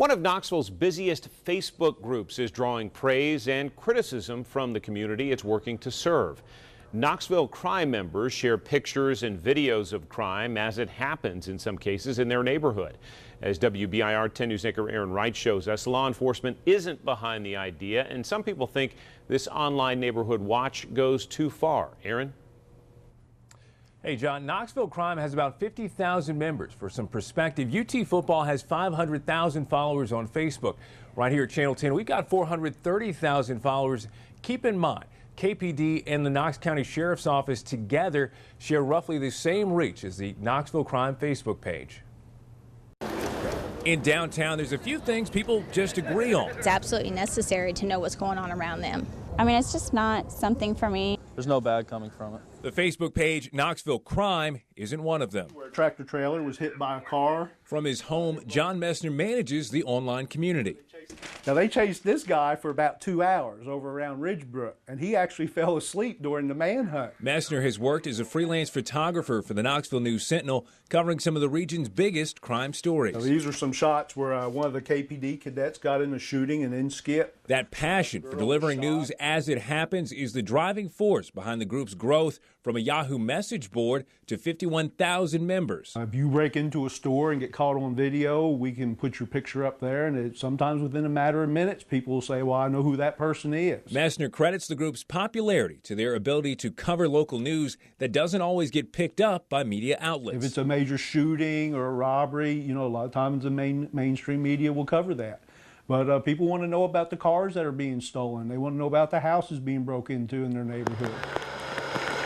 One of Knoxville's busiest Facebook groups is drawing praise and criticism from the community it's working to serve. Knoxville Crime members share pictures and videos of crime as it happens in some cases in their neighborhood. As WBIR 10 News anchor Aaron Wright shows us, law enforcement isn't behind the idea, and some people think this online neighborhood watch goes too far. Aaron? Hey, John, Knoxville Crime has about 50,000 members. For some perspective, UT football has 500,000 followers on Facebook. Right here at Channel 10, we got 430,000 followers. Keep in mind, KPD and the Knox County Sheriff's Office together share roughly the same reach as the Knoxville Crime Facebook page. In downtown, there's a few things people just agree on. It's absolutely necessary to know what's going on around them. I mean, it's just not something for me. There's no bad coming from it. The Facebook page Knoxville Crime isn't one of them. A tractor trailer was hit by a car. From his home, John Messner manages the online community. Now, they chased this guy for about 2 hours over around Ridgebrook, and he actually fell asleep during the manhunt. Messner has worked as a freelance photographer for the Knoxville News Sentinel, covering some of the region's biggest crime stories. Now, these are some shots where one of the KPD cadets got in a shooting and then skipped. That passion for delivering news as it happens is the driving force behind the group's growth from a Yahoo message board to 51,000 members. If you break into a store and get caught on video, we can put your picture up there, and sometimes within a matter of minutes, people will say, well, I know who that person is. Messner credits the group's popularity to their ability to cover local news that doesn't always get picked up by media outlets. If it's a major shooting or a robbery, a lot of times the mainstream media will cover that. But people want to know about the cars that are being stolen. They want to know about the houses being broken into in their neighborhood.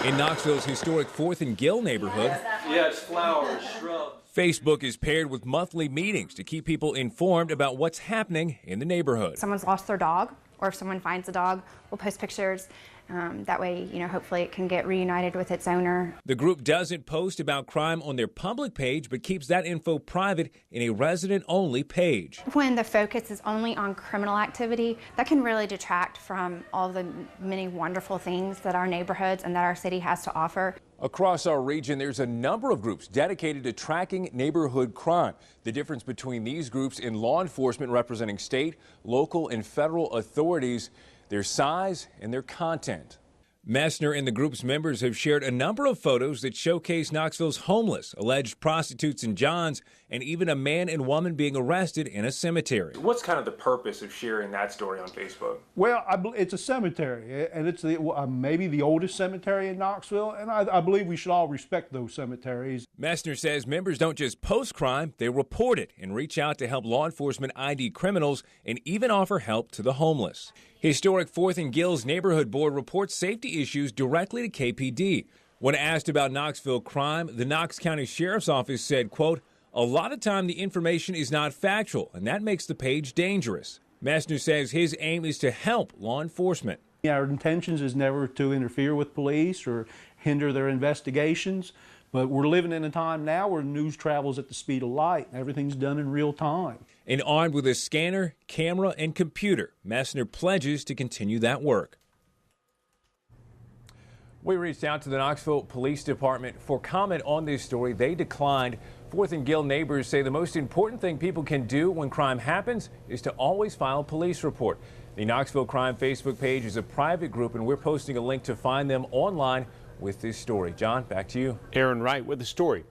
In Knoxville's historic 4th and Gill neighborhood, Yes, flowers, shrubs. Facebook is paired with monthly meetings to keep people informed about what's happening in the neighborhood. Someone's lost their dog, or if someone finds a dog, we'll post pictures. That way, hopefully it can get reunited with its owner. The group doesn't post about crime on their public page, but keeps that info private in a resident-only page. When the focus is only on criminal activity, that can really detract from all the many wonderful things that our neighborhoods and that our city has to offer. Across our region, there's a number of groups dedicated to tracking neighborhood crime. The difference between these groups and law enforcement representing state, local, and federal authorities, their size and their content. Messner and the group's members have shared a number of photos that showcase Knoxville's homeless, alleged prostitutes and johns, and even a man and woman being arrested in a cemetery. What's kind of the purpose of sharing that story on Facebook? Well, it's a cemetery, and it's maybe the oldest cemetery in Knoxville, and I believe we should all respect those cemeteries. Messner says members don't just post crime, they report it and reach out to help law enforcement ID criminals and even offer help to the homeless. Historic 4th and Gill's neighborhood board reports safety issues directly to KPD. When asked about Knoxville crime, the Knox County Sheriff's Office said, quote, "A lot of time the information is not factual, and that makes the page dangerous." Messner says his aim is to help law enforcement. Our intentions is never to interfere with police or hinder their investigations, but we're living in a time now where news travels at the speed of light. Everything's done in real time. And armed with a scanner, camera, and computer, Messner pledges to continue that work. We reached out to the Knoxville Police Department for comment on this story. They declined. 4th and Gill neighbors say the most important thing people can do when crime happens is to always file a police report. The Knoxville Crime Facebook page is a private group, and we're posting a link to find them online with this story. John, back to you. Aaron Wright with the story.